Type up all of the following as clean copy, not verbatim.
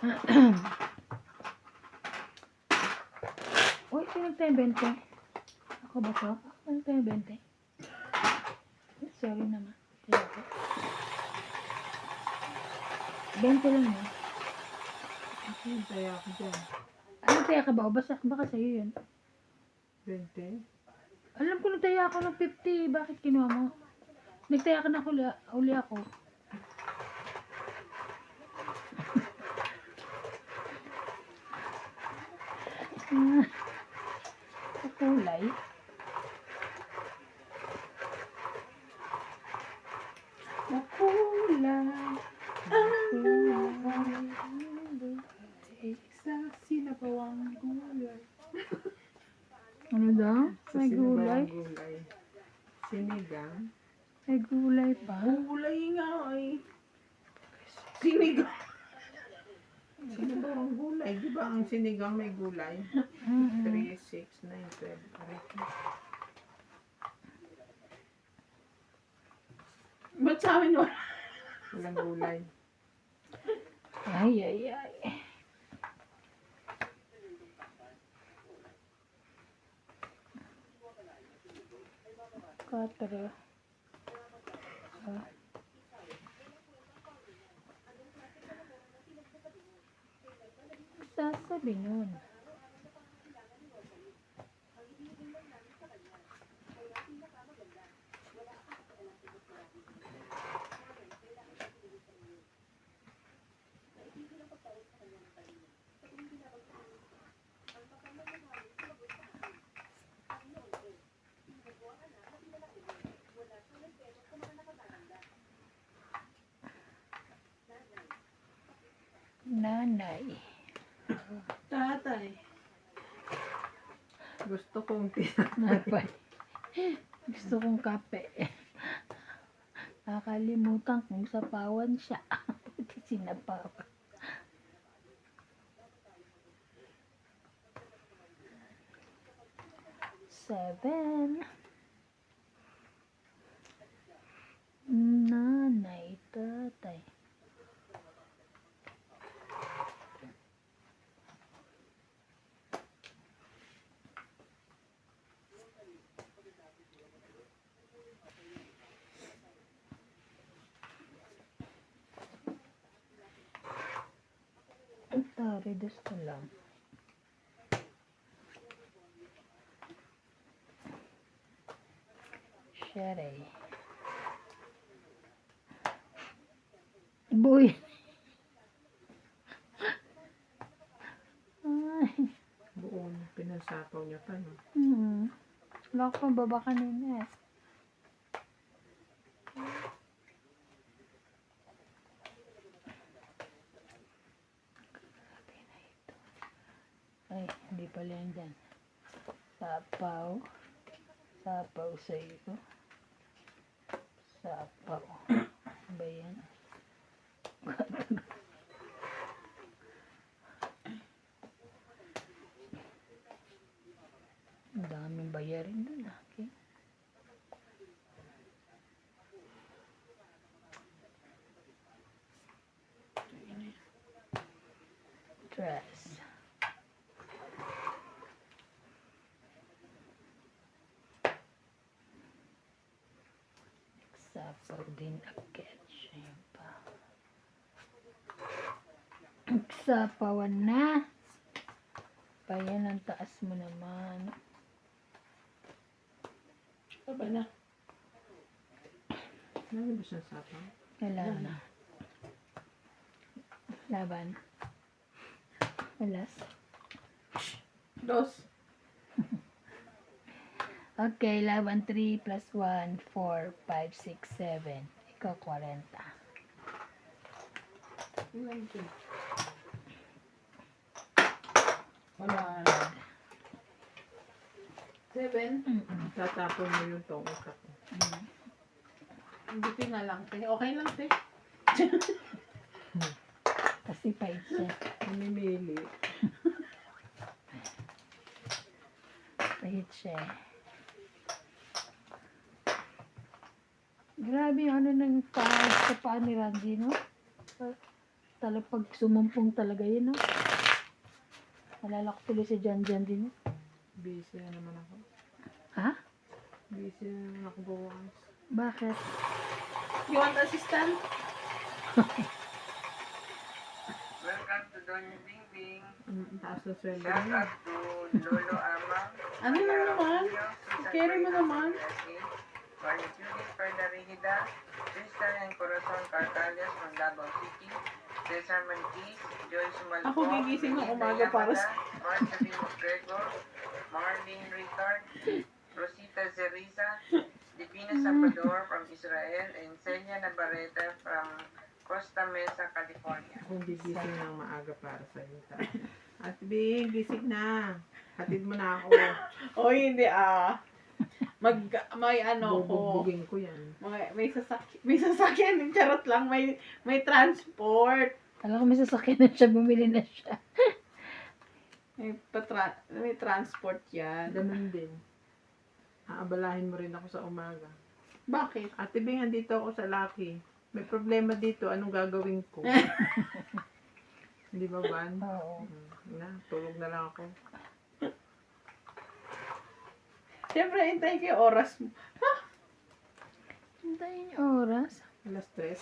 Uy, sino tayo 20? Ako ba to? Ako tayo 20? Sorry naman. 20 lang yun. Hintay ako dyan. Ano taya ka ba? O baka sa'yo yun. 20? Alam ko nagtaya ako ng 50. Bakit kinuha mo? Nagtaya ka na uli ako. Sa kulay. Makulay ang sa sinabawang gulay. Ano daw? Sa May gulay? sinabawang gulay. Sinigang. May gulay pa? Gulay nga ay. Sinigang. Sinabawang gulay. Di ba ang sinigang may gulay? 3, 6, 9, 12. Ba't sa amin wala? Walang gulay. Ay. Katro. Sasabi nun. Nanay. Tatay. Gusto kong Napay. Gusto kong kape. Nakalimutan kung sapawan siya. Sinapawan. Seven. Nanay, tatay. Tari, gusto lang. Sherry. Boy. Ay. buong pinasapaw niya pa, no? Wala ko pang baba kanina eh. Ay, hindi pala yan dyan. Sapaw. Sapaw sa iyo. Sapaw. Ba yan? Ang daming bayarin dun ah. Okay. Dress. Sapaw din agad. Siya pa. Sapawan na. Pa yan ang taas mo naman. Aba na. Ano ba siya sapaw? Wala na. Laban. Alas. Dos. Okay, laban 3 plus 1, 4, 5, 6, 7. Ikaw 40. Ilan ito? Wala. 7? Tatapon mo yung tongkat ko. Buti na lang. Okay lang, te. Kasi pait siya. Namimili. Pait siya. Grabe yung ano ng sa paa ni Randy, no? Talagang pag sumumpong talaga yun, no? Nalala ko tuloy si Jan din. Busy na naman ako. Ha? Busy na naman ako bukas. Bakit? You want assistant? Welcome to Doña Bing Bing. Ang taas na sweldo Shout niya. out to Lolo Amang. Ano lang naman? Carry mo naman. Maria Judith Perla Rigida, Crystal and Corazon Carcalias from Davao City, Cesar Manquis, Joyce Malpo, Ako gigising ng umaga para sa... Marjorie McGregor, Marlene Ricard, Rosita Zeriza, Divina Salvador from Israel, and Celia Navarrete from Costa Mesa, California. Kung gigising ng maaga para sa iyo. At Bing, gising na. Hatid mo na ako. Oh, hindi may ano ko. Bubugbugin ko yan. May sasakyan din, charot lang. May transport. Alam ko may sasakyan na siya, bumili na siya. May transport yan. Ganun din. Aabalahin mo rin ako sa umaga. Bakit? Ate Bing, andito ako sa Lucky. May problema dito. Anong gagawin ko? Hindi ba, Van? Oo. Tulog na lang ako. Siyempre, hintayin ko yung oras mo. Hintayin yung oras. Alas 3.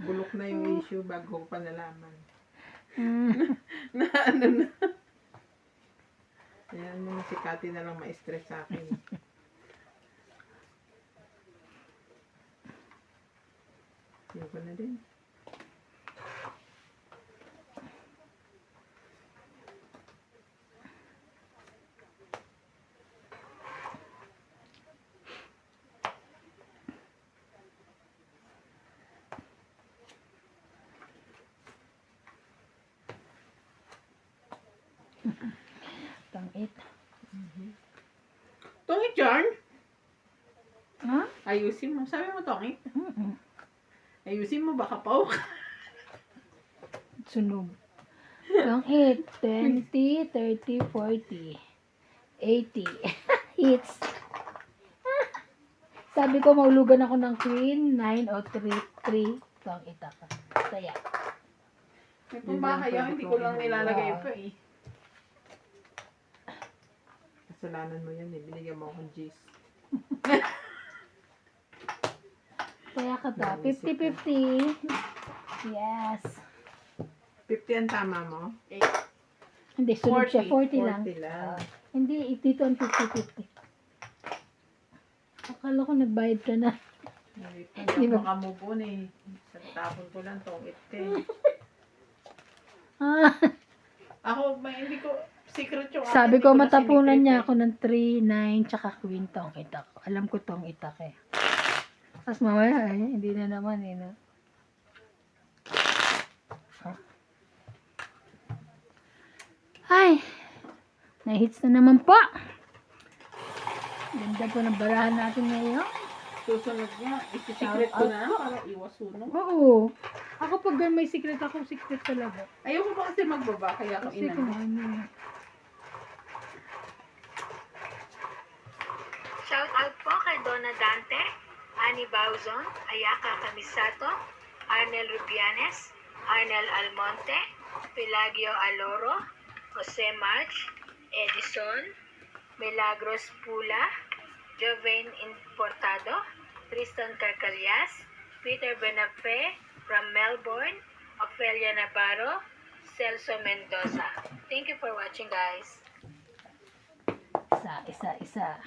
Bulok na yung issue bago ko pa nalaman. Na ano na. Ayan mo na si Cathy na lang ma-stress sa akin. Yun ko na din. Tangit. Tungit yarn? Ha? Ayusin mo. Sabi mo tungit? Mm-mm. Ayusin mo, baka pauk. Sunog. Tangit. 20, 30, 40, 80. Hits. Sabi ko, maulugan ako ng queen, 9 o 3. Tangit ako. Saya. May pambahay ako, hindi ko lang nilalagay pa eh. Kasalanan mo yan eh. Binigyan mo akong G's. Kaya ka ta. 50-50. Yes. 50 ang tama mo? Hindi, sunod siya. 40 lang. 40 lang. Hindi, dito ang 50-50. Akala ko nagbayad ka na. Hindi mo kamubon eh. Sa tapon ko lang tong itin. Ah, Ako, hindi ko, secret yung akin, sabi hindi ko na matapunan sinikret niya eh. ako ng 3, 9, tsaka queen tong itak. Alam ko tong itak eh. Tapos mamaya hindi na naman eh. No? Ah. Ay, na-hits na naman po. Ganda po ng barahan natin ngayon. Susunod niya, isi-secret ko na para iwas sunog. Oo. Ako pag may secret ako, secret talaga. Ayoko pa kasi magbaba, kaya ako Kasi inano. kung ano. Shout out po kay Donna Dante, Annie Bauzon, Ayaka Camisato, Arnel Rubianes, Arnel Almonte, Pelagio Aloro, Jose March, Edison, Milagros Pula, Jovain Importado, Tristan Carcalias, Peter Benafe from Melbourne, Ophelia Navarro, Celso Mendoza. Thank you for watching, guys. Isa.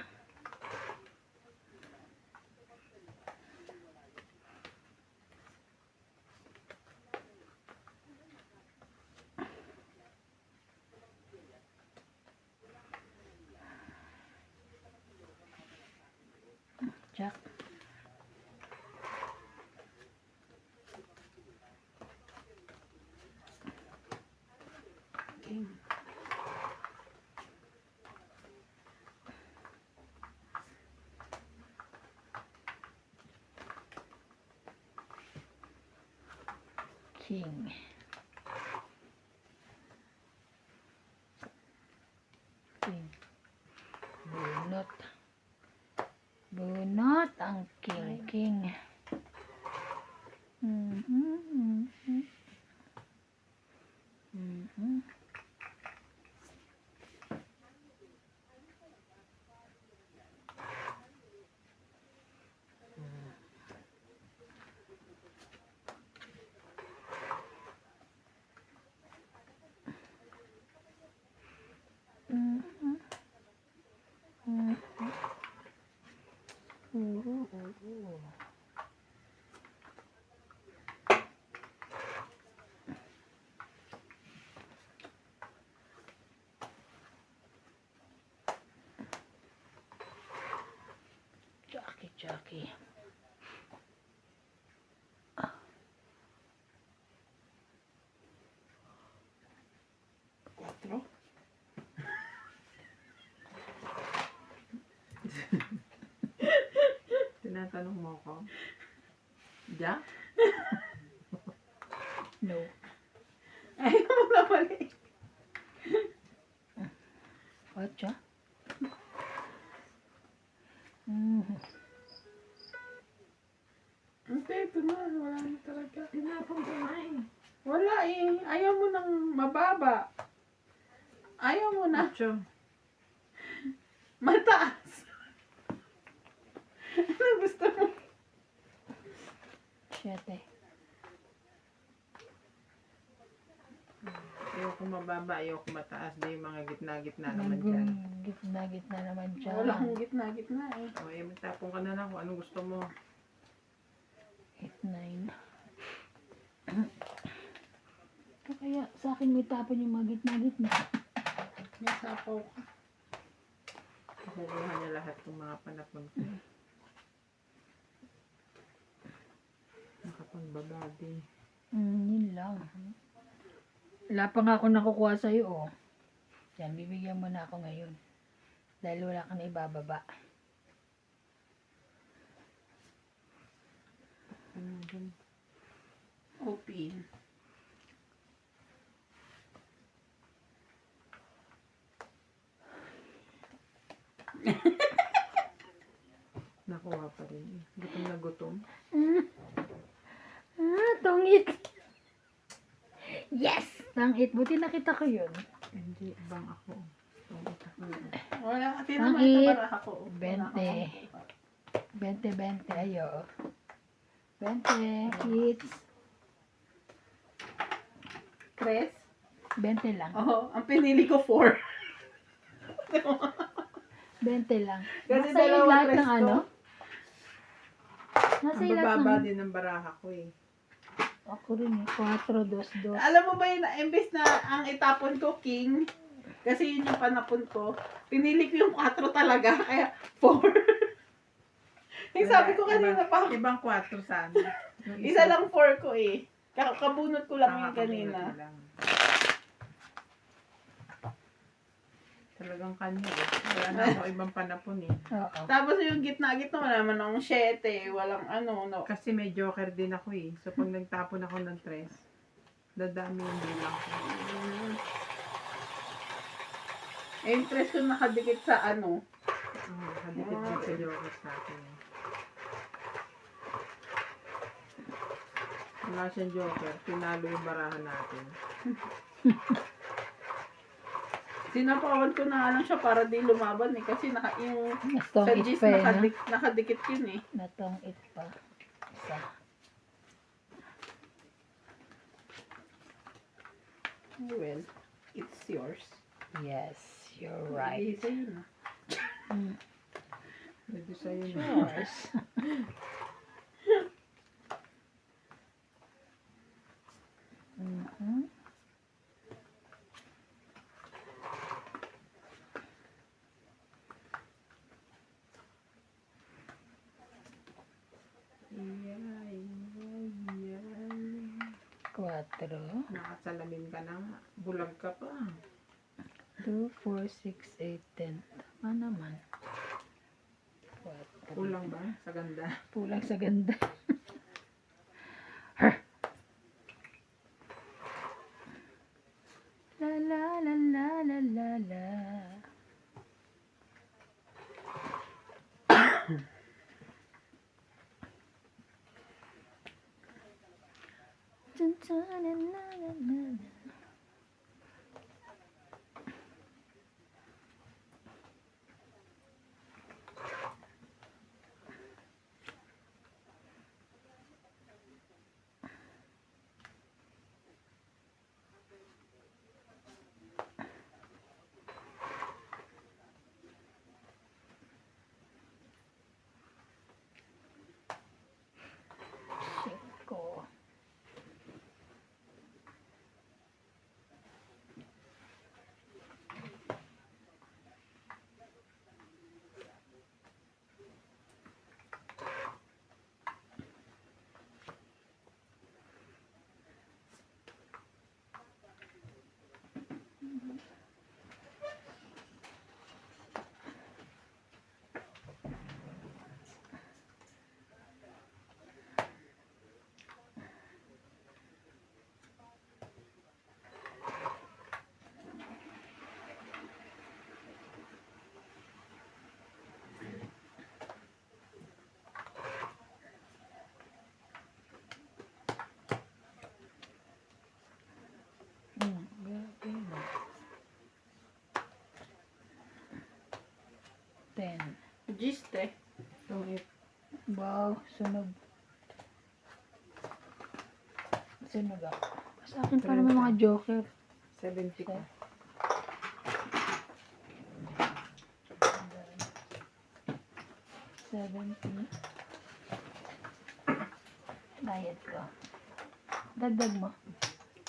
Jack. King. King. Bunot. Bunot ang king. King. Oo. Jackie. 4. Tinatanong mo ko. Jack? No. Ayaw mo na mali. Ocho. Mm. Hindi, ito na. Wala na talaga. Tinapon ko na eh. Wala eh. Ayaw mo nang mababa. Ayaw mo na. 8. Mataas. Ano gusto mo? 7. Ayoko mababa, ayoko mataas. Di yung mga gitna-gitna naman dyan. Gitna naman dyan. Wala akong gitna-gitna eh. O, magtapon ka na lang kung anong gusto mo. 8, 9. Kaya sa akin may tapon yung mga gitna. May sapaw ka. Kukuha niya lahat ng mga panapon ko. Nakapagbabadi. Yun lang. Wala pa nga ako nakukuha sa'yo, oh. Yan, bibigyan mo na ako ngayon. Dahil wala ka na ibababa. Open. Nakuha pa rin eh. Gutom na gutom. Tungit! Yes! Tangit. Buti nakita ko yun. Hindi, bang ako. Tungit ako. Wala. Ang Tingnan mo ito hit. para ako. 20. Ayo. 20. Hits. Tres? 20 lang. Oo. Ang pinili ko 4. 20 lang. Kasi Nasa yung dalawa lahat tres ng ko. ano? Nasa Ang yung lahat bababa ng... din ng baraha ko eh. Ako rin eh. 4, 2, 2. Alam mo ba yun, imbes na ang itapon ko king, kasi yun yung panapon ko, pinili ko yung 4 talaga, kaya 4. Yung sabi ko kanina pa, Ibang 4 sana. Yung isa lang 4 ko eh. Kabunot ko lang yung kakabunot kanina. lang. Talagang kanya eh. Wala na ako ibang panapon eh. Oo. Tapos yung gitna-gitna, wala naman akong 7, walang ano, no. Kasi may joker din ako eh. So pag nagtapon ako ng 3, dadami yung bilang ko. Eh, yung 3 ko nakadikit sa ano. Nakadikit din sa joker sa akin eh. Wala siyang joker. Pinalo yung barahan natin. Sinapawan ko na nga lang siya para di lumaban eh. Kasi yung sa Natong it gis pa eh, no? nakadikit yun eh. Natong it pa. Isa. Well, it's yours. Yes, you're right. Hindi sa'yo na. Medyo sa'yo na. Yours. Mhm. Cuatro. Nakasalamin ka na nga. Bulag ka pa. 2, 4, 6, 8, 10. Tama naman. Cuatro. Kulang ba? Sa ganda. Pulang sa ganda. La la la la la la la. Dun, dun, na, na, na, na, na. Grabe na. 10. Giste. Tungit. Wow, sunog. Sunog ako. Sa akin pa naman mga joker. 70 ka. 70. Bayad ko. Dagdag mo.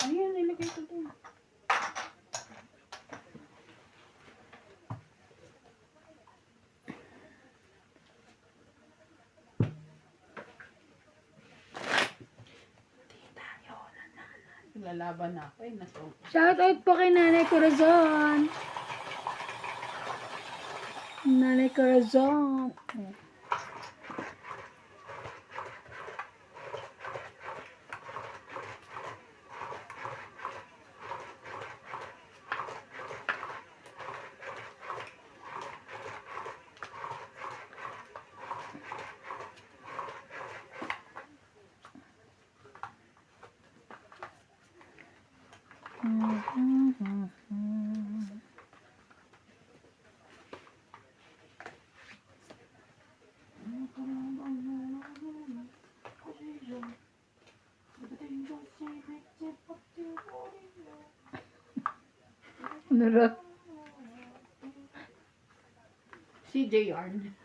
Ayun, nilagay ko dun. Lalaban na ako eh. Shout out po kay Nanay Corazon. Nanay Corazon. Ano ra? CJ Yarn.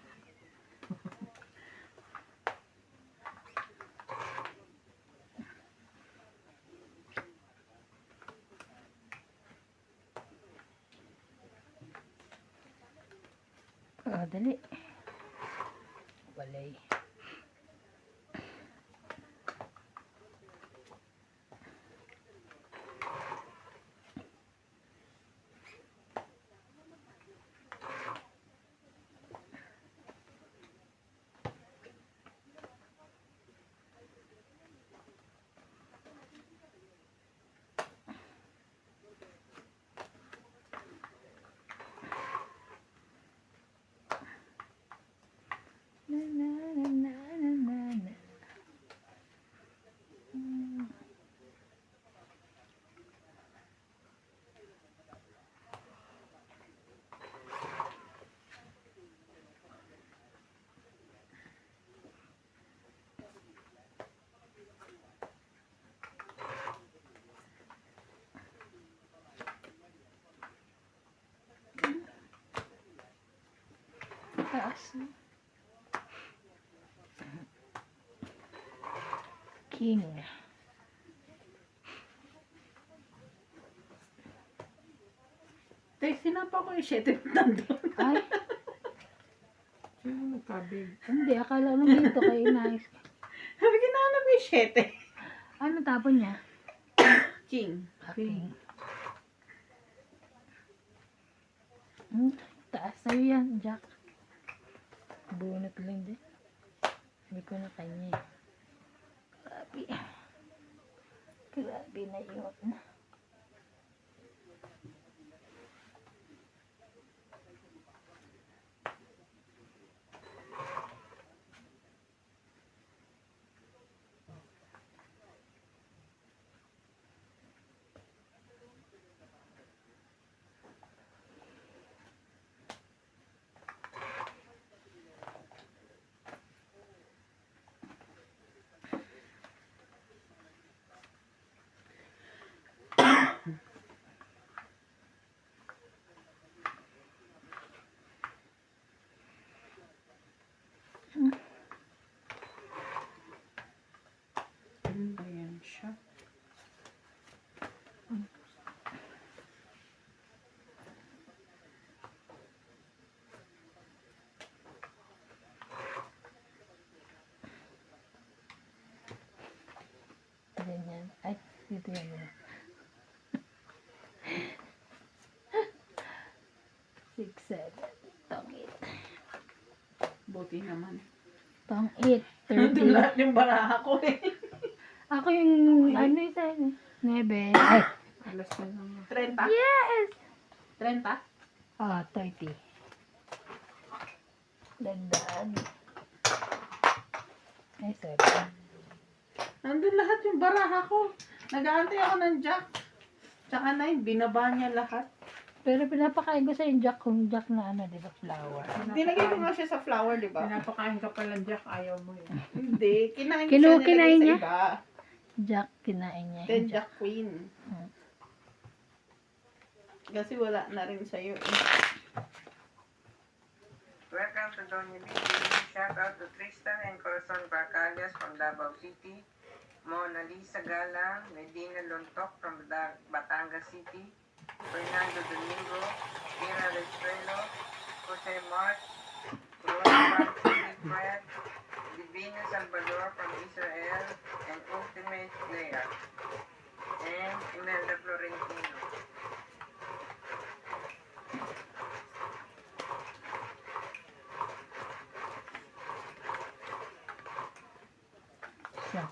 Dali. Walay. Na na na na na na na. Taas. King. Tay, sinapa ko yung 7 nandun. Ay, Sino nagkabig? hindi. Akala nung dito kayo nice. Sabi, ginanap ko yung 7. Ano tapon niya? King. King. Taas sa'yo yan, Jack. Bunot lang din. Hindi ko na kanya eh. Grabe. Grabe na yun. Ayan siya. Ganyan. Ay, dito yan. 30 naman. Pang 8, Nandun 30. lahat yung baraha ko eh. Ako yung, ano isa, 9. Ay, Alas na naman. 30? yes! 30? Ah, 30. Dandaan. Ay, sorry. Nandun lahat yung baraha ko. Nag-aantay ako ng Jack. Tsaka 9, binaba niya lahat. Pero pinapakain ko sa yung jack, kung jack na ano, di ba, flower. Dinagay ko nga siya sa flower, di ba? Pinapakain ka pala, Jack. Ayaw mo yun. Hindi. Kinain ko Kinain siya nilagay sa niya? iba. Jack, kinain niya. Then yung jack. Jack Queen. Hmm. Kasi wala na rin sa'yo eh. Welcome to Doña Lily. Shout out to Tristan and Corazon Barcalias from Davao City. Mona Lisa Galang, Medina Lontok from Batangas City. Fernando Domingo, Ira Resuelo, Jose March, Rosa Fred, Divina Salvador from Israel, and Ultimate Player, and Imelda Florentino. Siya.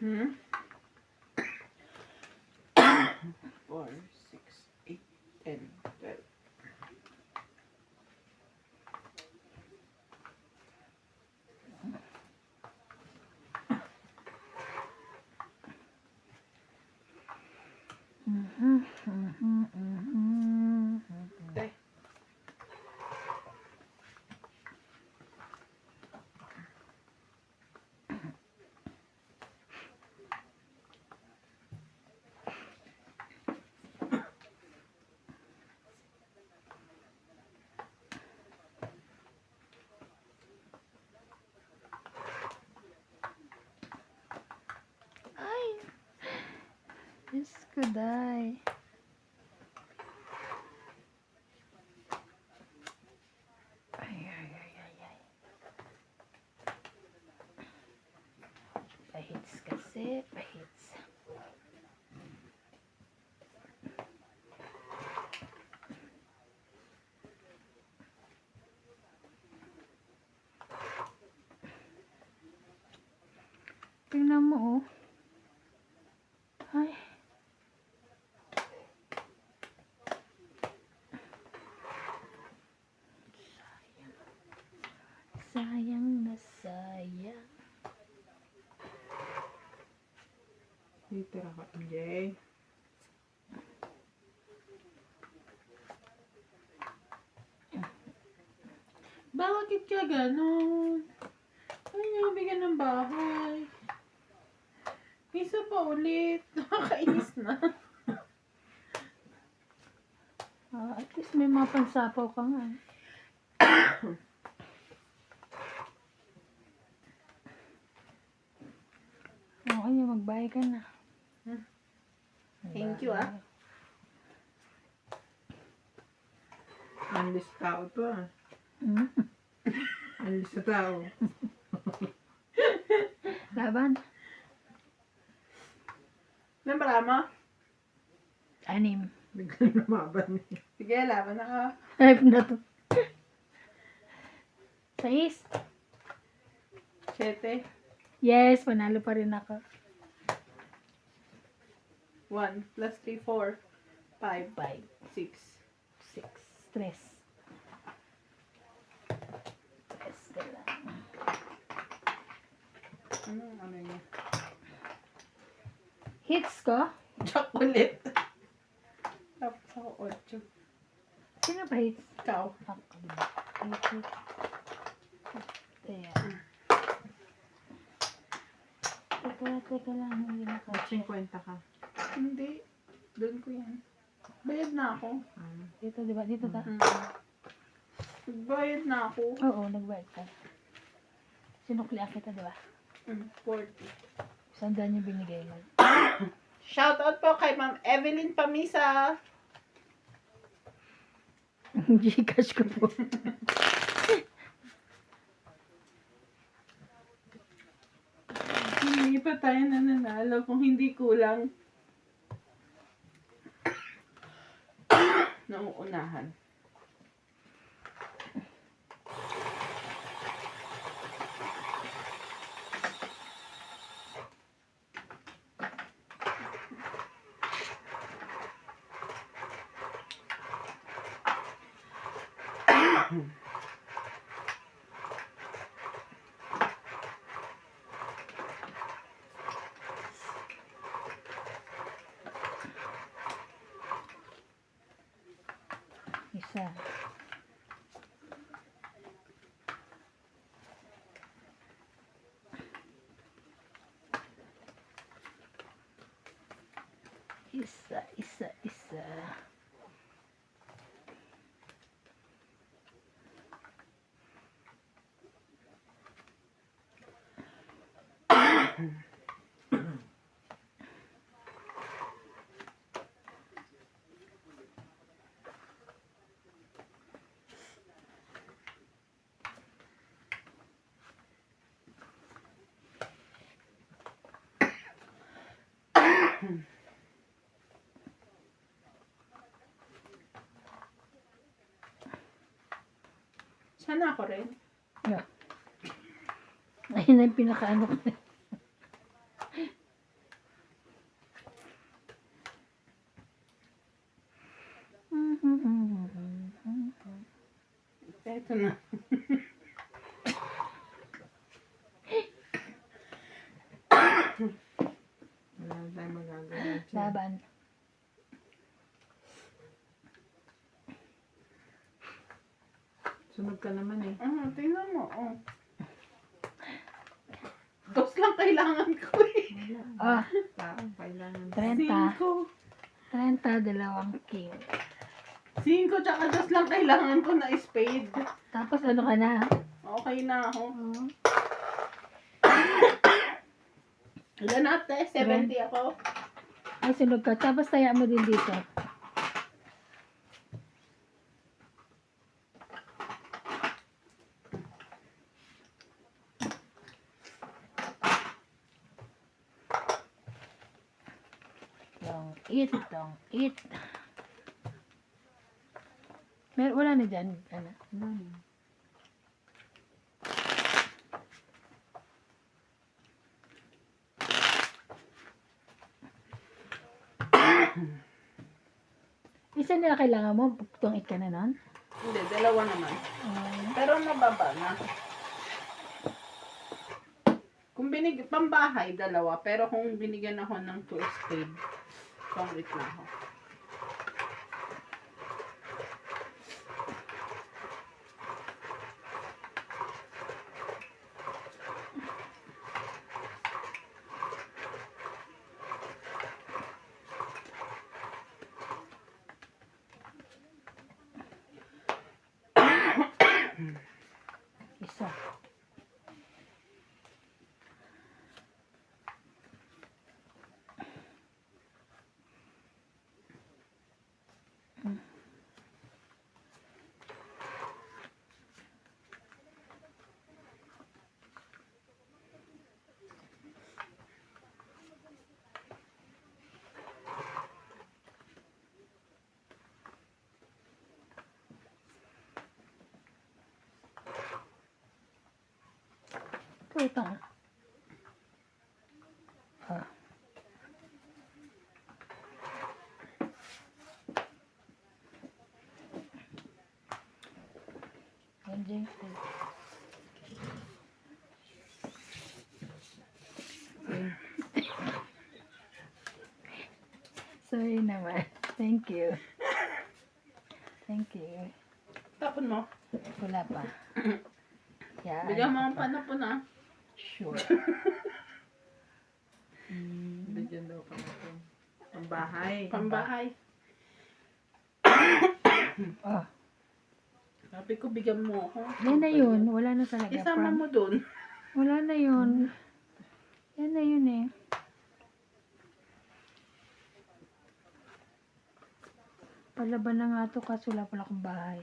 Hmm? 4, 6, 8, 10, 12. Mhm, mhm, mhm. Okay. Ay! Diyos ko, day. Ay, ay, ay, ay, ay. Pahits kasi, pahits. Tingnan mo, oh. Ay. Sayang na sayang. Titira ka, Jay. Bakit ka ganon? Ay, nabigyan ng bahay. Isa pa ulit. Nakakainis na. At least may mga pansapaw ka nga. Okay, magbayad ka na. Thank you, ah. Anlis tao to, ah. Hmm? Anlis sa tao. Laban. Ilan ba? 6. Biglang lumaban eh. Sige, laban na ka. 5 na to. 6. 7, Yes, panalo pa rin ako. 1 plus 3, 4, 5, 5, 6. 6. Stress. Stress ka lang. Ano niya? Hits ko? Jack ulit. Tapos ako 8. Sino ba hits? Ikaw. Ako, diba? Hits. Ayan. Teka lang. Hindi na ko. 50 ka. Hindi. Doon ko yan. Bayad na ako. Dito, diba? Dito ta? Bayad na ako. Oo, nagbayad ka. Sinukli kita, diba? 40. Sandaan yung binigay mo. Shoutout po kay Ma'am Evelyn Pamisa. Gcash ko po. Hindi pa tayo na nanalo kung hindi kulang. Nauunahan. Isa. Isa. Sana ako rin. Yeah. Ayun na yung pinakaano ko. Ito na. Wala na tayong magagawa dyan. Laban. Sunod ka naman eh. Tingnan mo. Oh. Dos lang kailangan ko eh. Ah, Tao, kailangan. 30. 5. 30, dalawang king. 5 tsaka dos lang kailangan ko na spade. Tapos ano ka na? Okay na ako. Ilan natin? 70 ako. Ay, sunod ka. Tapos taya mo din dito. Don't eat. Wala na dyan. Ano? Wala na. Isa na kailangan mo, itong eat ka na nun? Hindi, dalawa naman. Pero mababa na. Kung pambahay, dalawa. Pero kung binigyan ako ng 2 spade, pang-it na ako. Isa. Ito. Ah. Anjing. Sorry naman. Thank you. Thank you. Tapon mo. Wala pa. Yeah, Bigyan mo ang panapon ah. sure. Bigyan daw ka na ito. Pambahay. Pambahay. Oh, Sabi ko, bigyan mo ako. yan na yun. Wala na talaga. Isama Pram. mo dun. Wala na yun. Yan na yun eh. Palaban na nga to kaso wala pala akong bahay.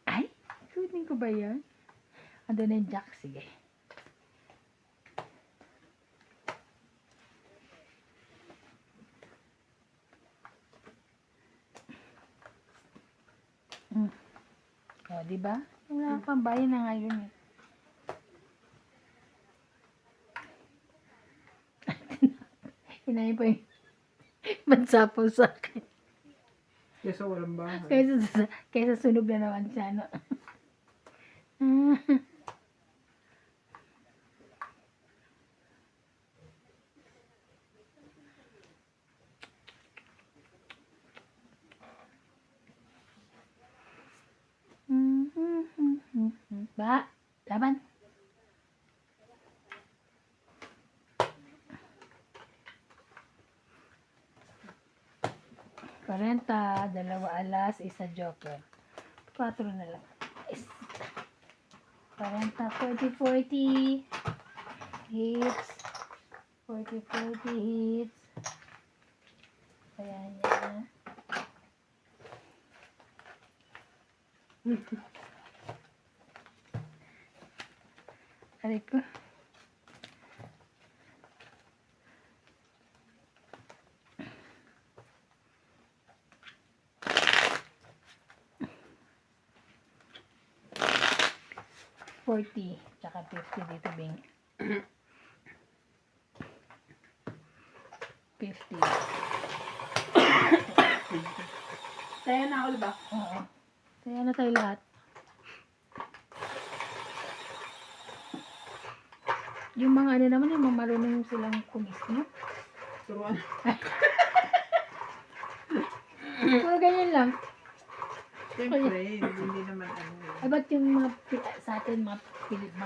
Ay, kunin ko ba yan? Ando na yung jack. Sige. O, di ba? Wala pang bayan na ngayon eh. Inayin pa yung bansapaw sa akin. Kesa walang bahay. Kaysa sunog na naman siya, no? Ba, laban. Karenta, 2 alas, 1 joker. 4 na lang. Yes. Karenta, 40-40 hits. 40-40 hits. Kaya niya. Aray ko. $40, tsaka 50 dito, Bing. 50. Kaya na ako, diba? Oo. Kaya na tayo lahat. Yung mga ano naman, yung mga marunong silang kumis, no? Turuan. Puro ganyan lang. Siyempre, hindi naman ano. Ay, ba't yung mga sa atin, mga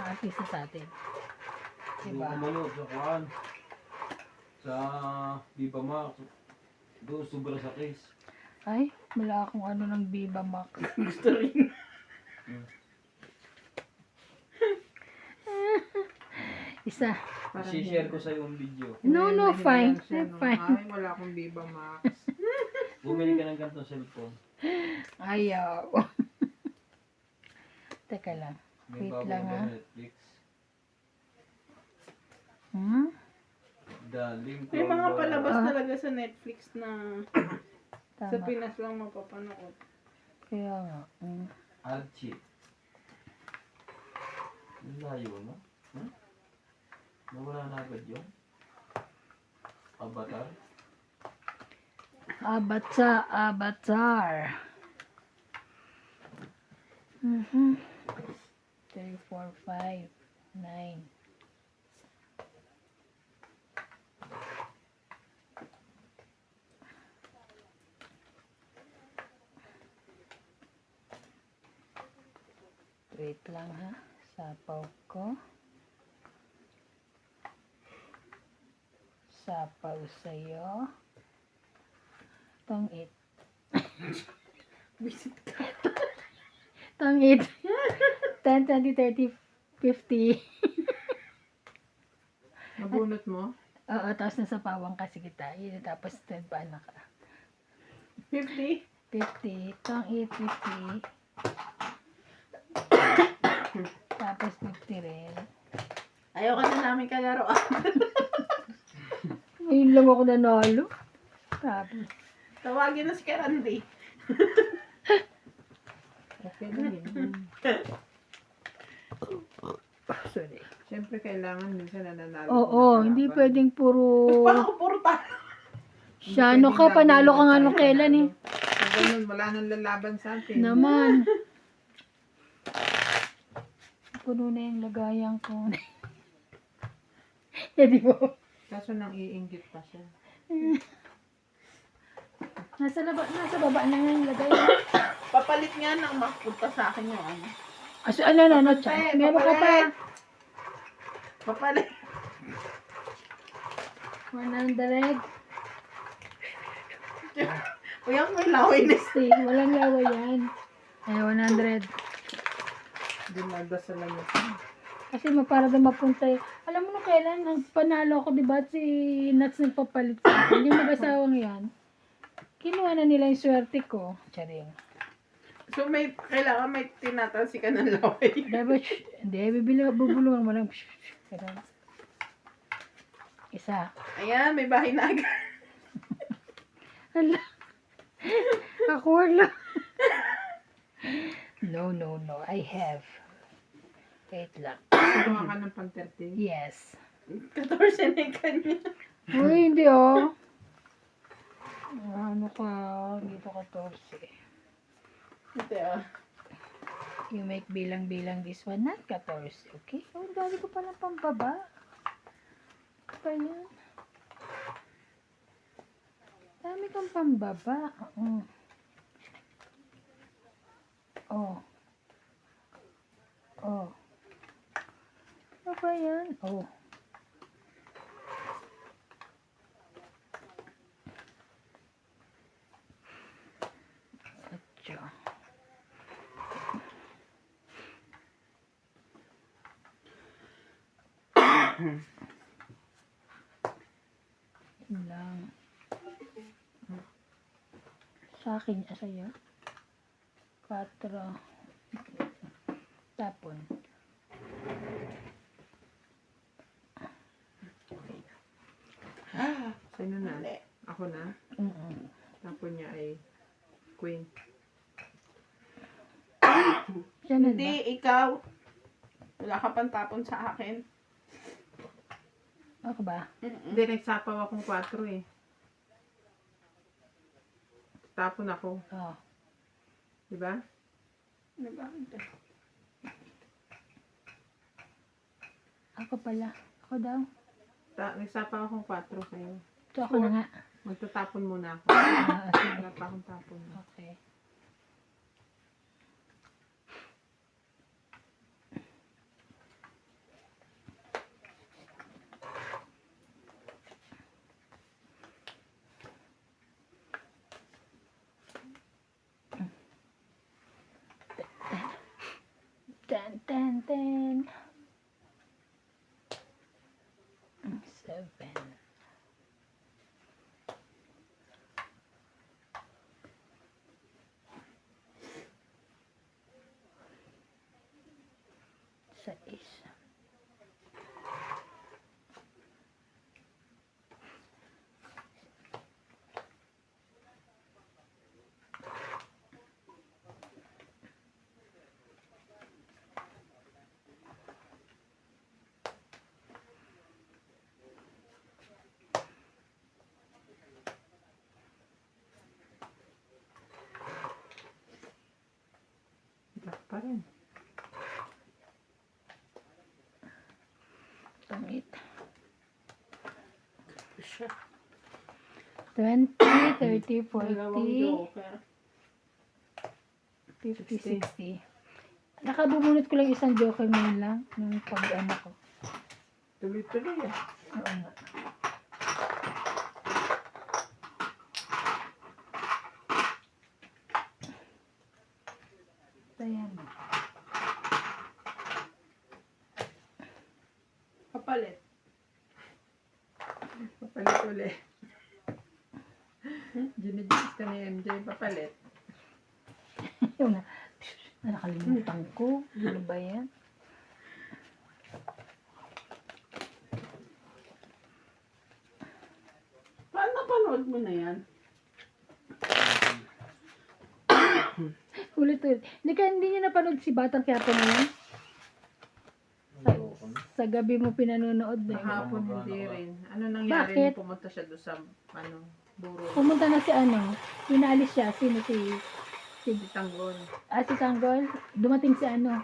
artista sa atin? Diba? Diba? Manood sa kuhan. Sa Viva Max. Doon sobra sa case. Ay, wala akong ano ng Viva Max. Gusto rin. Isa. Parang I-share ko sa yung video. No, no, fine. Fine. Ay, wala akong Viva Max. Bumili ka ng ganitong cellphone. Ayaw. Teka lang. May Wait bago lang, ba ah. Netflix? Hmm? Daling May mga Colbert. palabas Ah. talaga sa Netflix na sa Tama. Pinas lang mapapanood. Kaya nga. Archie. Ang layo, no? Hmm? Nawala na agad yun? Avatar? Avatar. 3, 4, 5, 9. Wait lang ha. Sapaw ko. Sapaw sa'yo. Tong it. Visit ka. Tong it. 10, 20, 30, 50. Nabunot mo? Oo, tapos nasa pawang ka. Sige tayo. Tapos 10 pa na ka. 50. 50. Tong it, 50. Tapos 50 rin. Ayaw ka na namin kalaroan. Ngayon lang ako nanalo. Tapos. Tawagin na si Karandi. Okay lang yun. Sorry. Siyempre, kailangan minsan nananalo. Oo, hindi pwedeng puro... Baka puro tayo. Siya, ano ka, panalo ka nga nung kailan eh. Kung ganun, wala nang lalaban sa atin. Naman. Puno na yung lagayan ko. Eh, di ba? Kaso nang iinggit pa siya. Nasa baba na nga yung lagayan. Papalit nga nang mapunta sa akin yung ano. Aso, ano, chat? Meron ka pa. Papalit. 100. Kuya, may laway na. Walang yawa yan. Ay, 100. Dinagdasal lang yun. Kasi para daw mapunta eh. Alam mo nung kailan, nang panalo ako, di ba? Si Nats nagpapalit sa akin. Yung mag-asawang yan. Kinuha na nila yung swerte ko. Charing. So kailangan may tinatansi ka ng laway. Dapat, hindi, bubulungan mo lang. Ganun. Isa. Ayan, may bahay na agad. Hala. Ako wala. No, no, no. I have. Wait lang. Gawa ka ng pang 13. Yes. 14 na yung kanya. Uy, hindi oh. Ano ka? Dito 14. Ito ah. You make bilang-bilang this one, not 14. Okay? Oh, ang dami ko palang pambaba. Ano ba yan? Dami kang pambaba. Oh. Oh. Ano ba yan? Oh. Atyo. Yun lang. Sa akin, sa'yo. 4. Tapon. Sino na? Mali. Ako na. Tapon niya ay queen. Siya na ba? Hindi, ikaw. Wala ka pang tapon sa akin. Ako ba? Hindi, nagsapaw akong 4 eh. Tapon ako. Oh. Diba? Diba? Ako pala. Ako daw. Nagsapaw akong 4 sa'yo. Ito ako na nga. Magtatapon muna ako. Sige. Wala pa akong tapon. Okay. Ten, ten, ten. 7. Sais. Black pa rin. Pangit. Siya. 20, 30, 40, Dalawang joker. 50, 60. Nakabubunot ko lang isang joker ngayon lang. Nung pag-ano ko. Tuloy-tuloy ah. Oo nga. Ayan. Kapalit. Papalit ulit. Ginigis ka ni MJ, papalit. Yung na, nakalimutan ko. Ano ba yan? Paano napanood mo na yan? Ulit-ulit. Hindi niya napanood si Batang Quiapo na yan? Ayoko na. Sa gabi mo pinanonood eh. Kahapon hindi rin. Ano nangyari Bakit? nung pumunta siya doon sa, buro? Pumunta na si ano, inaalis siya. Sino si Si Tanggol. si Tanggol? Dumating si ano.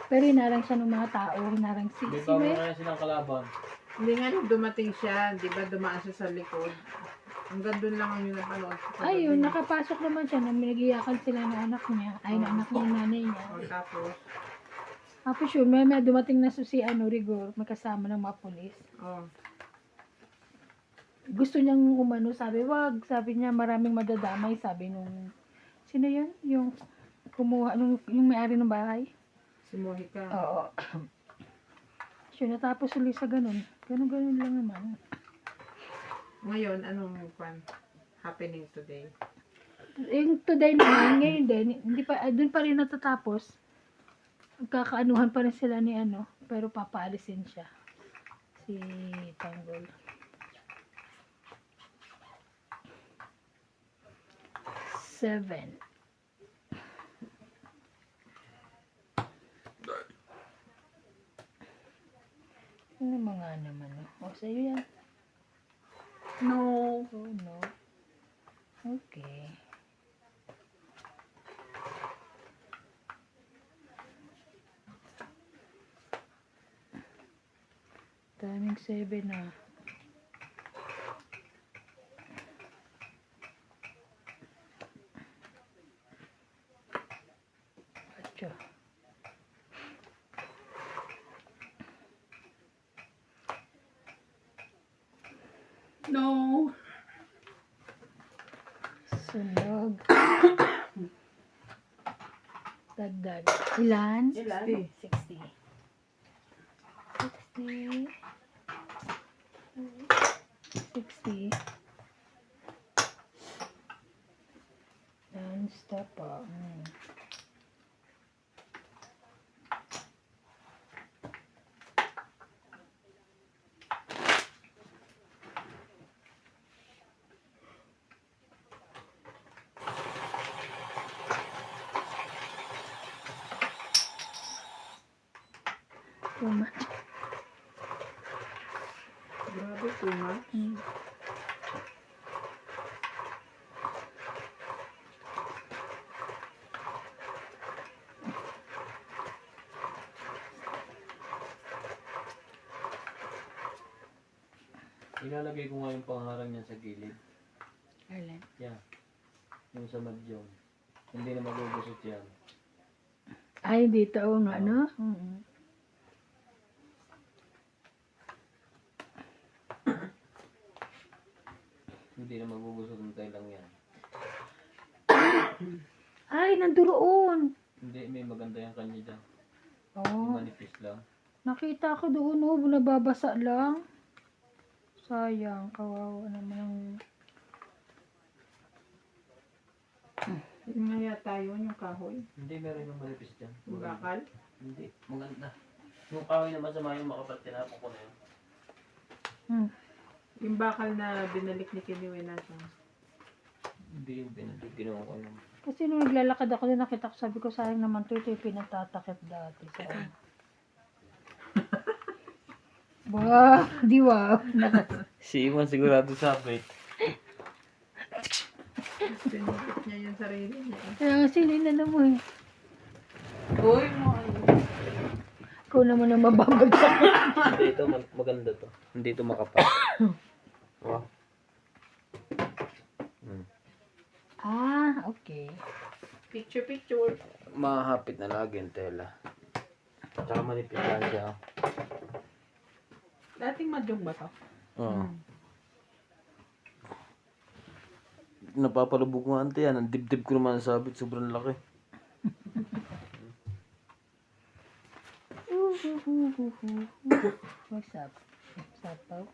Pero hinarang siya ng mga tao. Hinarang si, Di ba sino yun? muna silang kalaban? Hindi nga nung dumating siya, di ba dumaan siya sa likod. Hanggang doon lang ang yung napanood ko. kagabi. Ayun, nakapasok naman siya nang minagiyakan sila ng anak niya. Ay, ng anak niya, nanay niya. O, tapos, Tapos yun, may dumating na si ano, Rigor, may kasama ng mga polis. oh, Gusto niyang umano, sabi, wag. Sabi niya, maraming madadamay. Sabi nung, sino yun? Yung kumuha, yung may-ari ng bahay. si Mojica. Oo. So, natapos ulit sa ganun. Ganun lang naman. Ngayon, anong happening today? Yung today naman, ngayon din, hindi pa, dun pa rin natatapos. Magkakaanuhan pa rin sila ni ano, pero papaalisin siya. Si Tanggol. Ano mga naman, oh. O, sa'yo yan. No. Oh, no. Okay. Daming 7 na. Atyo. No. Sunog. Dagdag. Ilan? Ilan? 60. 60. 60. Non-stop pa. Too much. Grabe, too much. Ilalagay ko nga yung pangarang niya sa gilid. Alin? Yan. Yung sa madyong. Hindi na magugusot yan. Ay, dito o nga, no? Hindi na magugusot, hintay lang yan. Ay, nandoon. Hindi, may maganda yung kanya dyan. Oh, Yung manipis lang. nakita ko doon, oh, nababasa lang. Sayang, kawawa naman ang... Yun nga yata yun, yung kahoy. Hindi, meron yung manipis dyan. Yung bakal. Hindi, maganda. Yung kahoy na masama yung makapat, tinapon ko na yun. Yung bakal na binalik ni Kiniwe natin. Hindi yung pinatid, ginawa ko yun. Kasi nung naglalakad ako din, nakita ko, sabi ko, sayang naman to, ito yung pinatatakip dati. So, wow, di wow. Si Iwan sigurado sabit. Pinipit niya yung sarili niya. Kaya nga sinina mo eh. Uy, mo ano. Ikaw naman ang mababagsak. Hindi, ito maganda to. Hindi ito makapat. Wow. Ah, okay. Picture, picture. Mahapit na lagi yung tela. Tsaka manipis lang siya. Dating madyong ba to? Oo. Napapalubog mo ante yan. Ang dibdib ko naman sabit. Sobrang laki. What's up? What's up, Pao?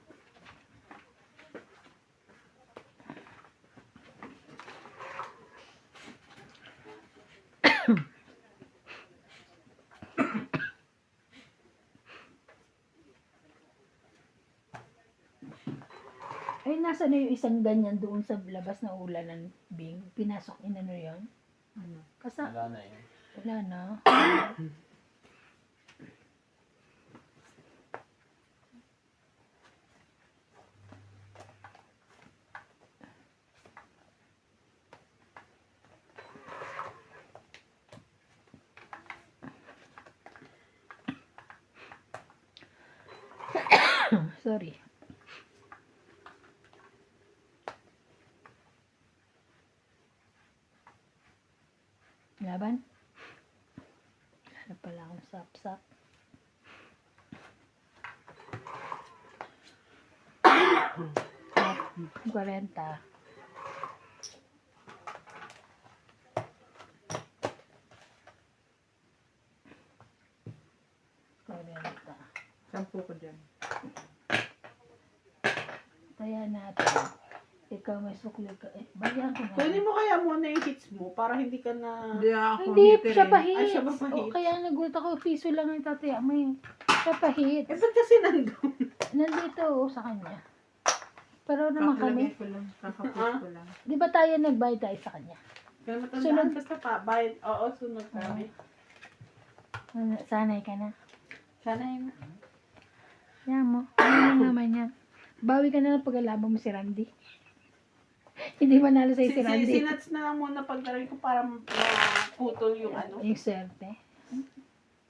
Ay, nasa na yung isang ganyan doon sa labas na ulan ng Bing? Pinasok in ano yun? Kasa, Wala na yun. wala na. Sorry. Laban? Ano pala akong sapsap? At 40. Sampu ko dyan. Kaya natin. Ikaw may sukli ka. Eh, bayan ko na. Kunin mo kaya muna yung hits mo para hindi ka na... Hindi ako Hindi, hitter siya eh. pahit. Ay, siya ba pahit? O, kaya nagulat ako, piso lang ang tataya mo eh. Siya pahit. Eh, ba't kasi nandun? Nandito oh, sa kanya. Pero naman kami, Kakalagay ko lang. Kakapos ko lang. di ba tayo nagbayad tayo sa kanya? Kaya matandaan Sunod. basta pa. Bayad. Oo, sunod kami. Sanay ka na. Sana yun. Yan mo. Ano lang naman yan. Bawi ka na lang pag-alaban mo si Randy. Hindi manalo sa'yo si Randy. Sinats na lang muna pagdating ko para maputol yung ano. Yung swerte.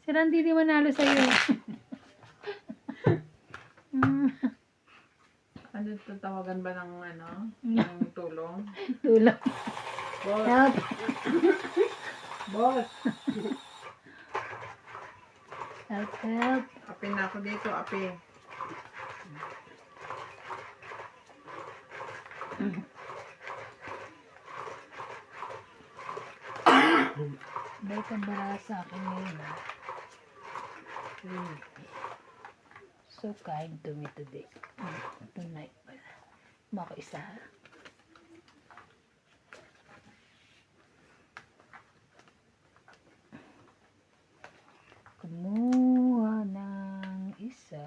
Si Randy di manalo sa'yo. Ano ito, tawagan ba ng ano? Ng tulong? Tulong. Boss! Help. Boss! Help, help. Api na ako dito, api. Dahil kang barala sa akin ngayon. So kind to me today. Tonight pala. Mako isa. Kumuha ng isa.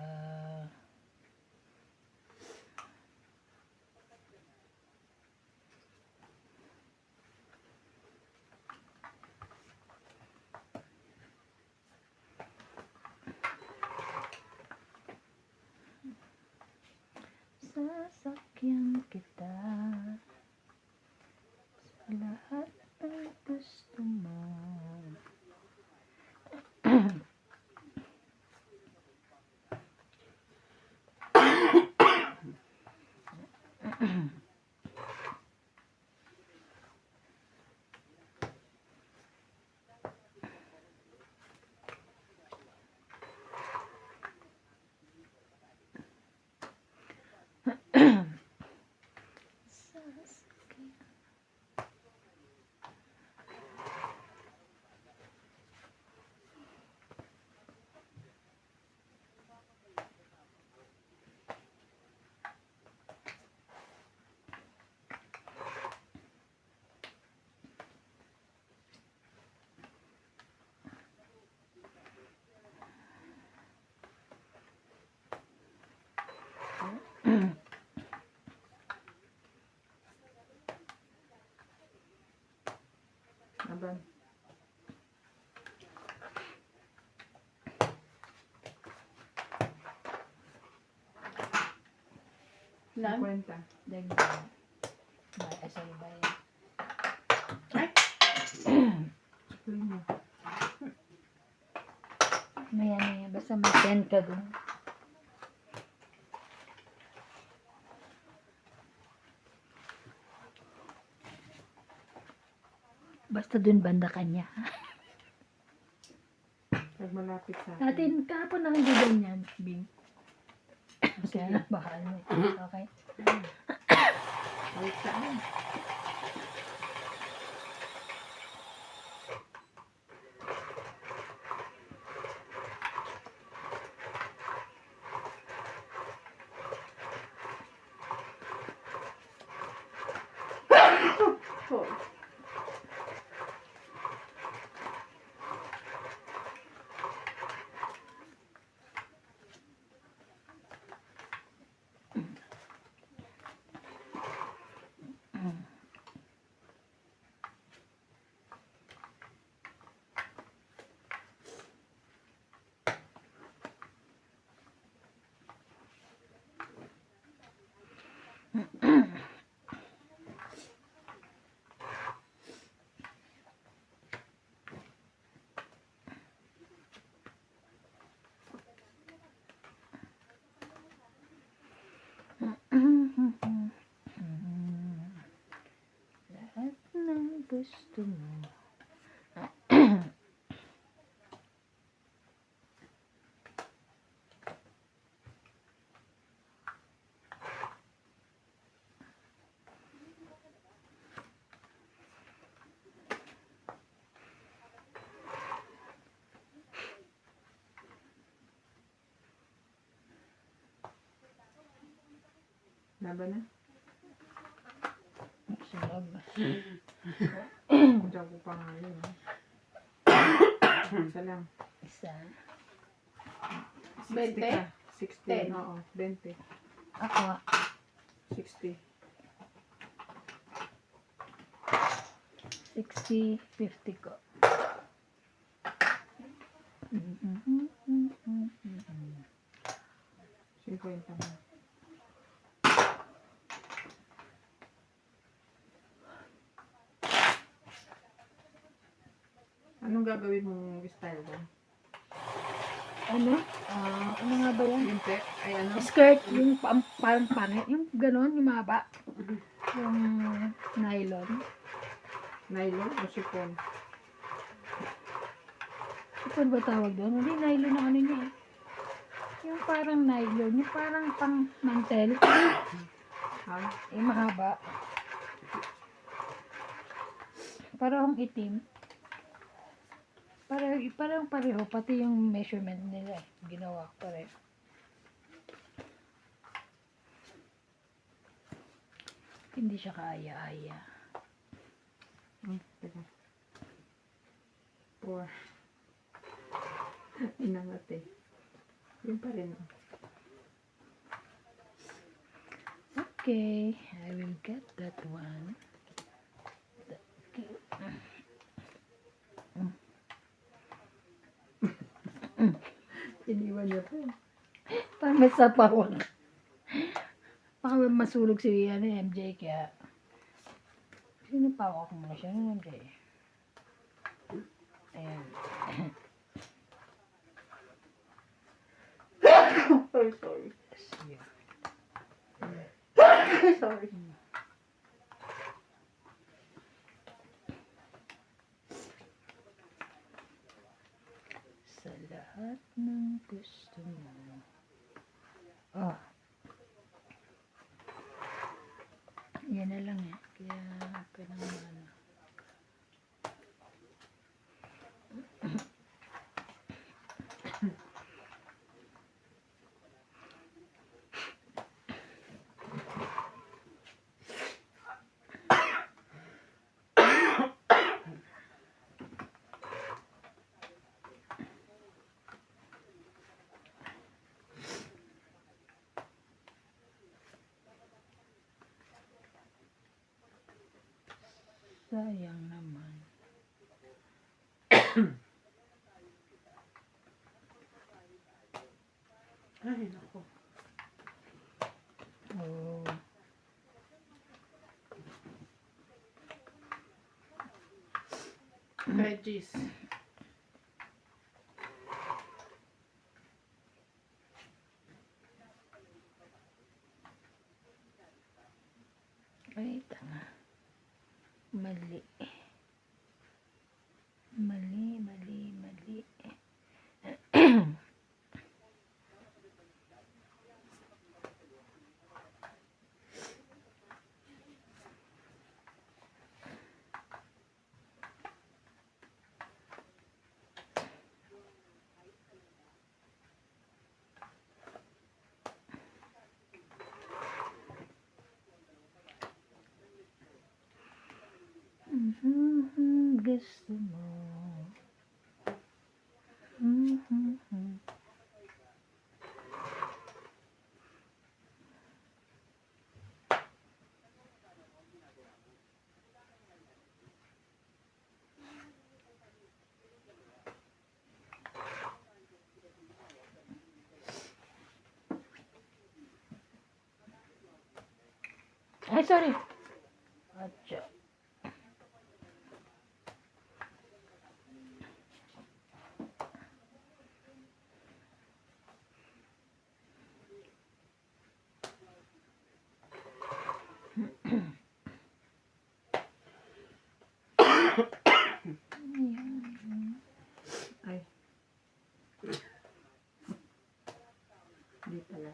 Sasakyan kita sa lahat ng gusto mo. Sasakyan. Aban. Lan? Kwenta. Dagdag. Sorry, bayan. Sukli mo. Maya na yan. Basta may 10 ka dun. Basta dun banda kanya. Pag malapit sa akin. Natin, kahapon na hindi ganyan, Bing. Kaya, baka ano eh. Okay? Balik saan? So, Lahat ng gusto mo. Laban na? Sunod. Diyan ko pa nga yun. Isa lang. Isa. 60 20? ka. 60. 10. Oo, 20. Ako. 60. 60, 50 ko. 50 na. Anong gagawin mong style doon? Ano? Ano nga ba yan? Yung pet? Ay ano? Skirt, yung parang pangit, yung gano'n, yung mahaba. Yung nylon. Nylon o chiffon? Ano ba tawag doon? Hindi, nylon ang ano niya eh. Yung parang nylon, yung parang pang mantel. Ha? Yung mahaba. Parang itim. Parang pareho, pati yung measurement nila eh. Ginawa ko pareho. Hindi siya kaaya-aya. Teka. 4. Inangat eh. Yun pa rin. Okay, I will get that one. Iniwan niya pa eh. Parang may sapawang. Baka may masulog si ano, MJ kaya. Sino pawak mo na siya ng MJ? Ayan. Sorry. Yeah. Sorry. Sa lahat ng gusto mo. Oh. Yan na lang eh. Kaya pinangalan. Sayang naman. Ay, naku. Oh. Veggies. Ay, tanga. Mali. Mali. Gusto mo. Ay, sorry. Atcha. Ay. Hindi pala.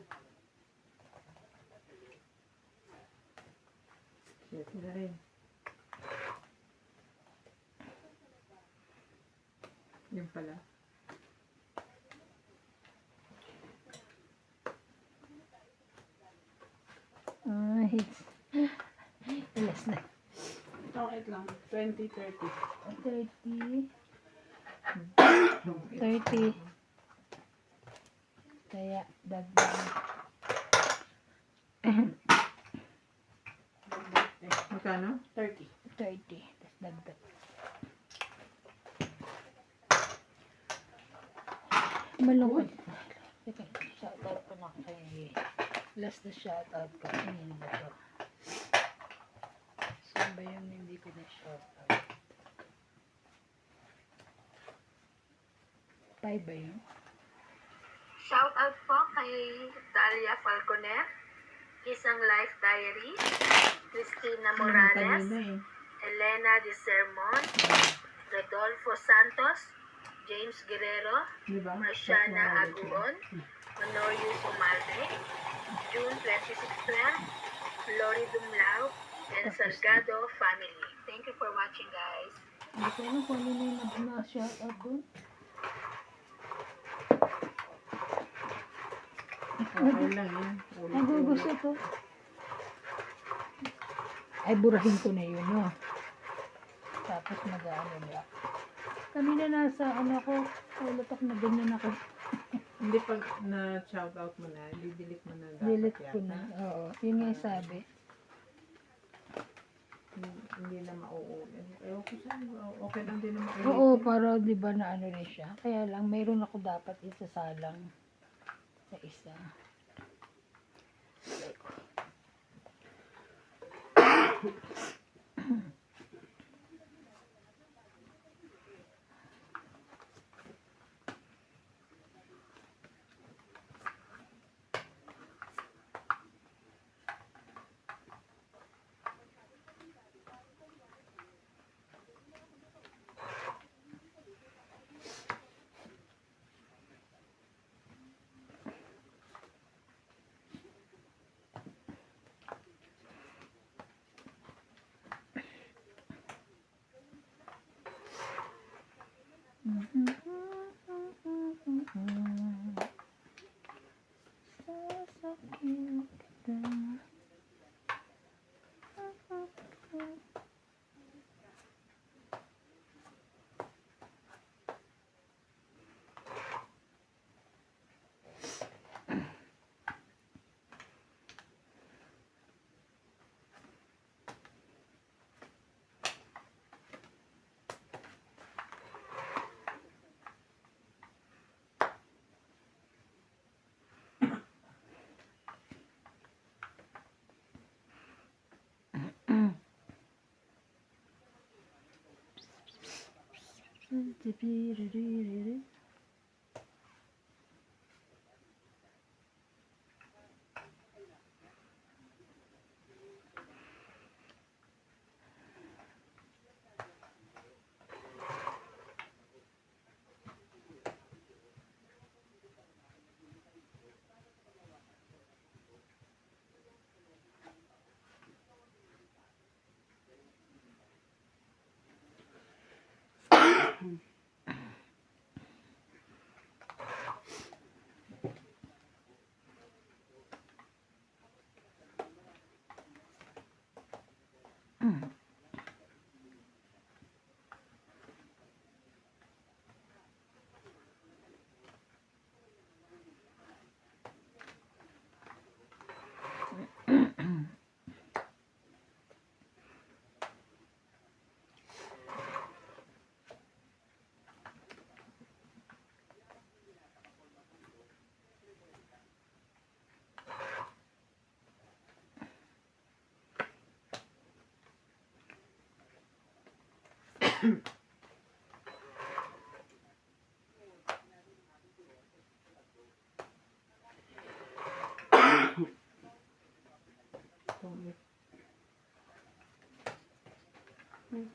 Shit na rin. Yun pala. Ay. Yes na. Wait lang. 20, 30. 30. 30. Kaya, dagdag. Magkano? 30. 30. Tapos dagdag. Malungkot. Sige, shout out ko na. Okay. Last na shoutout ko. Kanina ba to? Saan ba yung hindi ko na shoutout? 5 ba yun? Shout out po kay Dalia Falconer, Isang Life Diary, Cristina Morales, Kanina eh. Elena De Sermon, Rodolfo Santos, James Guerrero, Di ba? Marciana Aguon, Honorius Umalde, June 2612, Lori Dumlao, and Salgado family. Thank you for watching, guys. Hindi ko alam kung ano yung na-shoutout doon. Okay lang yan. Nagugusto to. Ay, burahin ko na yun, no? Tapos mag-ano ba? Kanina nasa, ko, ulotok na ganyan ako. Hindi pag na-shoutout mo na, di-delete mo na dapat Delete ko yata. na. Oo, yun nga yung sabi. Hindi na mauulit. Okay saan? Okay lang din na mauulit. Oo, para di ba na ano rin siya. Kaya lang, mayroon ako dapat isasalang sa isa. Sasakyan kita.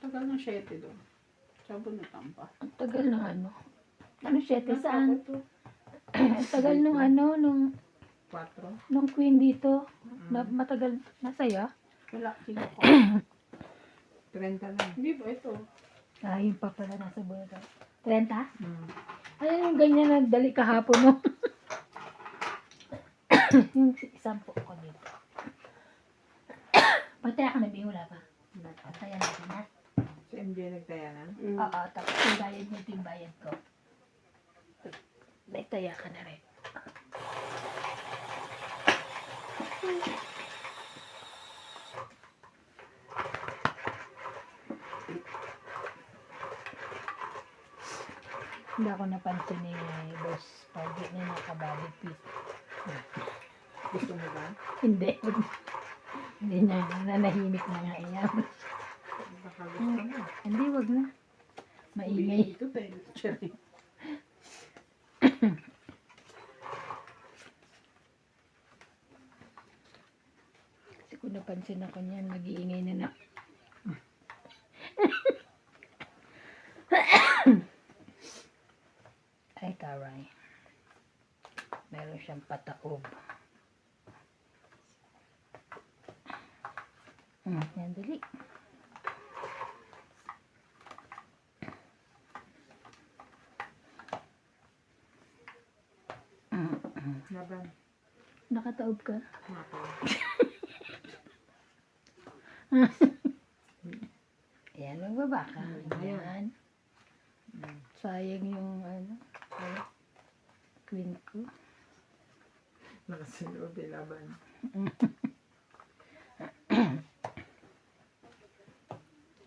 Tagal ng 7 doon. Sabo na tampa. Ang tagal ng ano. Ano siya, saan? Ang tagal nung ano, 4. nung queen dito. Na, matagal, nasaya. Wala, sino ko. 30 lang. Hindi ba ito? Ah, yun pa pala nasa buhay. 30? Hmm. Ano yung ganyan na dali kahapon, no? Yung isampo ko dito. Pagtaya ka na, Bi, wala pa. Pagtaya natin, ha? Si MJ nagtaya na? Oo, tapos yung bayad mo, ito yung bayad ko. Nagtaya ka na rin. Hindi ako napansin ni Boss Pagit na nakabody fit. Gusto mo ba? Hindi. Hindi na, nanahimik na nga yan. Baka gusto mo. Hindi, wag na. Maingay. Ito tayo. Cherry. Kasi kung napansin ako niyan, mag-iingay na na. Ay, karay. Meron siyang pataob. Yan, dali. Laban. Nakataob ka? Mako. Ayan, magbaba ka. Ayan. Ayan. Sayang yung ano, queen ko. Nakasunod eh, laban.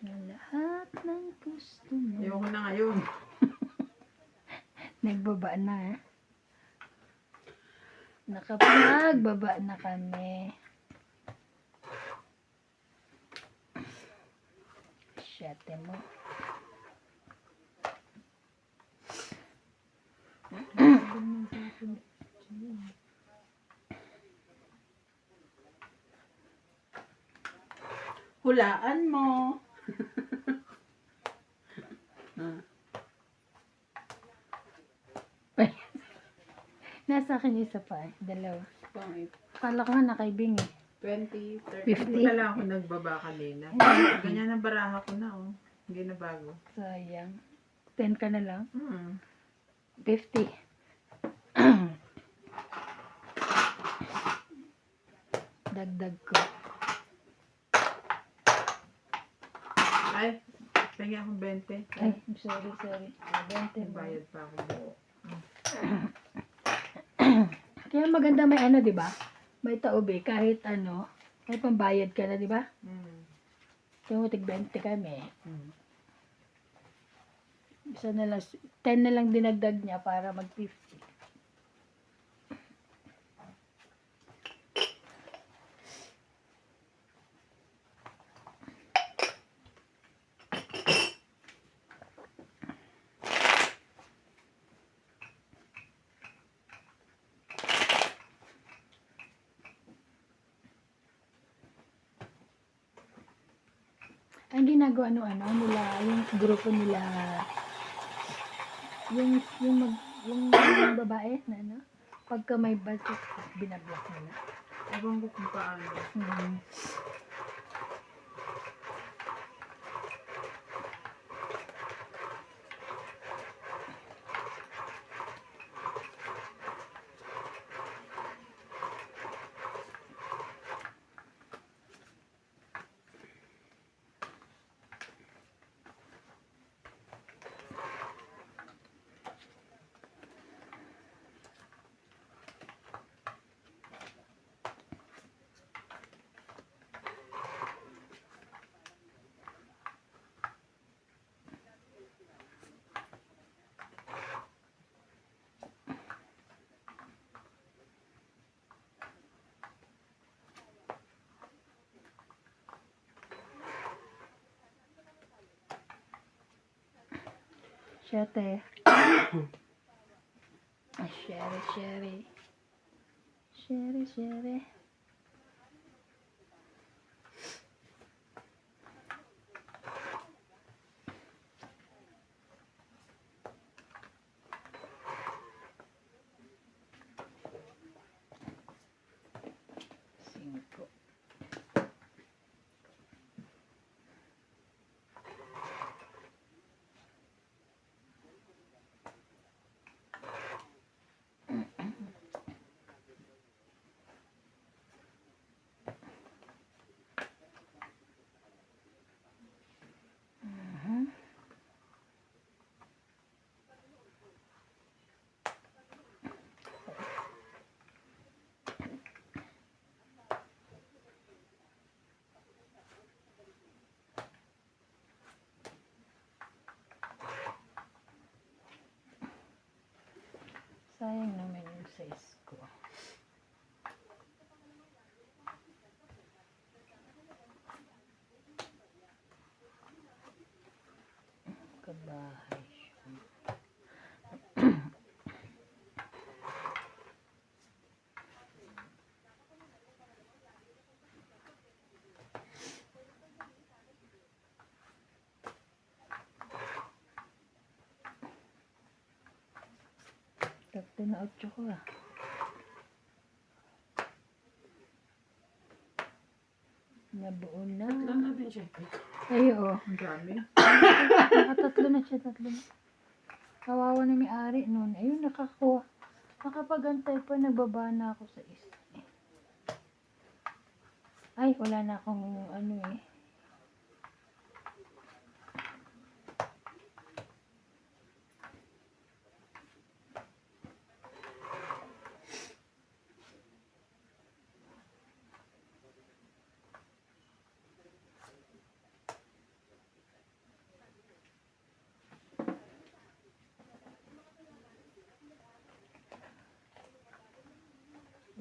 Na lahat ng gusto mo. Ayoko na ngayon. Nagbaba na eh. Nakapagbaba na kami. Siyete mo. Hulaan mo. Nasa akin isa pa eh. Dalawa. Pangit. Akala ko nga nakaibing eh. 20, 30. 50. Hindi lang ako nagbaba kanina. Ganyan ang baraha ko na oh. Hindi na bago. Sayang. 10 ka na lang. 50. Dagdag ko. Ay, pengi akong 20. Ay, sorry. 20 mo. Bayad pa ako buo. Kaya maganda may ano, di ba? May taob eh. Kahit ano, may pambayad ka na, di ba? Kaya mo tig 20 kami. Isa na lang, 10 na lang dinagdag niya para mag 50. Ang ginagawa ano nila, yung grupo nila, yung babae na ano, pagka may budget, binablock nila. Ewan ko kung paano. Siyete. Ay, sherry. 5. Sayang naman yung size ko. Bahay. Tatlo na 8 ko ah. Nabuo na. Tatlo na din siya. Ay, oo. Ang dami. Nakatatlo na siya, tatlo na. Kawawa na may-ari noon. Ayun, nakakuha. Nakapagantay pa, nagbaba na ako sa isa. Ay, wala na akong ano eh.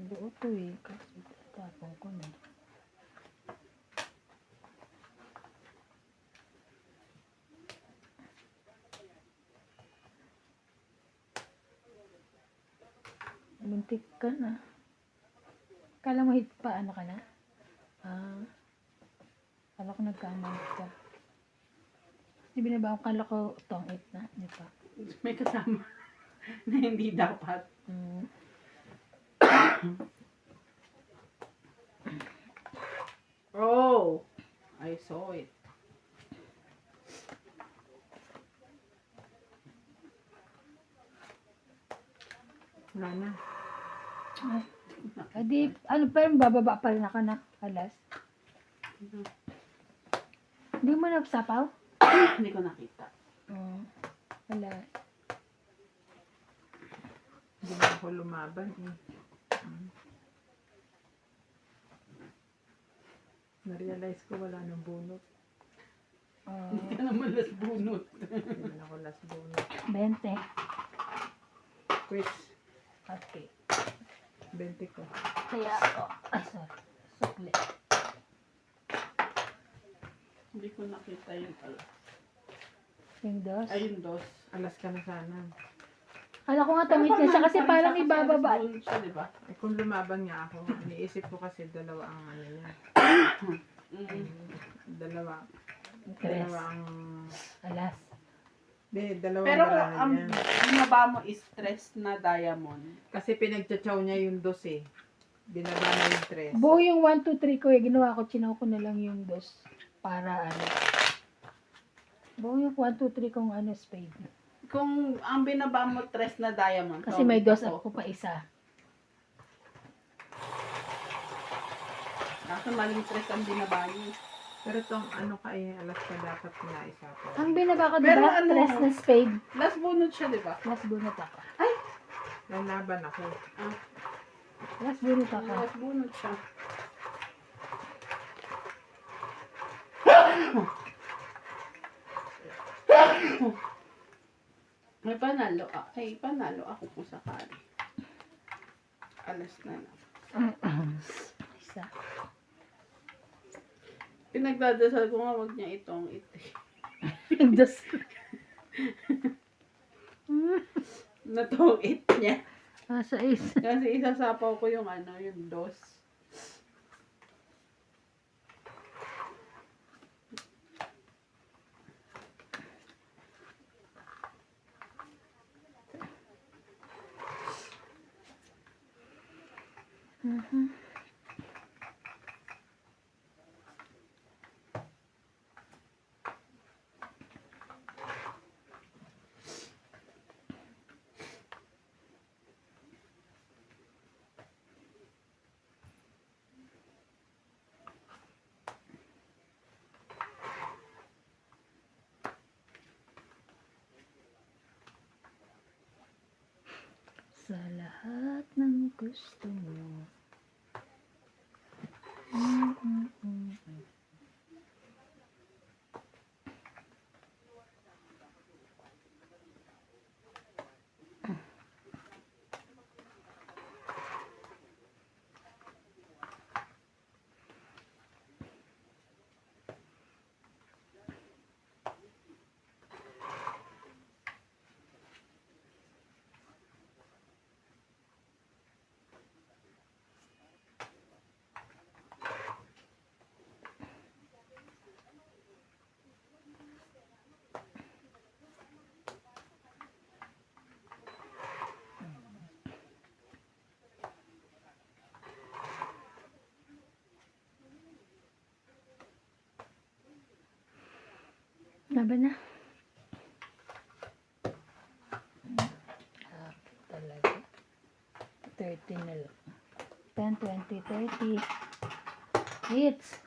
Buo to eh. Kasi tapong ko na. Muntik ka na. Kala mo hit pa, ano ka na? Ah. Kala ko nagkamali ka. Kasi binabaw kala ko tong it na. Di pa. May kasama na hindi dapat. Mm. Oh, I saw it. Wala na. Adi, ano pa rin, bababa pa rin ako na. Alas. Hindi mo nagsapaw? Hindi ko nakita. Oo. Wala. Hindi na ako lumaban eh. Na-realize ko wala nang bunot. Hindi ka naman las bunot. Hindi na ako last bunot. 20. Quiz. Okay. 20 ko. Kaya ako. Ay, sorry. Sukli. Hindi ko nakita yung alas. Yung dos. Ayun, dos. Alas ka na sana. Kala ko nga tamit na siya kasi parang ibababa. Bunot siya, di ba? Eh kung lumaban nga ako, iniisip ko kasi dalawa ang ano niya. Dalawa. Tres. Dalawa ang... Alas. Dalawa Pero ang barahan ang niya. binaba mo is stress na diamond. Kasi pinagtsatsaw niya yung dos eh. Binaba na yung tres. Buo yung 1, 2, 3 ko eh. Ginawa ko, chinaw ko na lang yung dos. Para ano. Buo yung 1, 2, 3 kong ano, spade. Kung ang binaba mo tres na diamond. Kasi so, may dos ito. ako pa isa. Kaso maling tres ang binaba niyo. Pero tong ano ka eh, alas ka dapat na isa po. Ang binaba ko Pero diba? ano? Tres na spade. Last bunot siya, di ba? Last bunot ako. Lalaban ako. Last bunot ako. Last bunot siya. May panalo ay panalo ako kung sakali. Alas na lang. Isa. Pinagdadasal ko nga wag niya itong iti. Dos. Natong it niya. Ah, sa isa. Kasi isasapaw ko yung ano, yung dos. Sa lahat ng gusto mo. Laban na. Ah, talaga. 30 na lang. 10, 20, 30. Hits.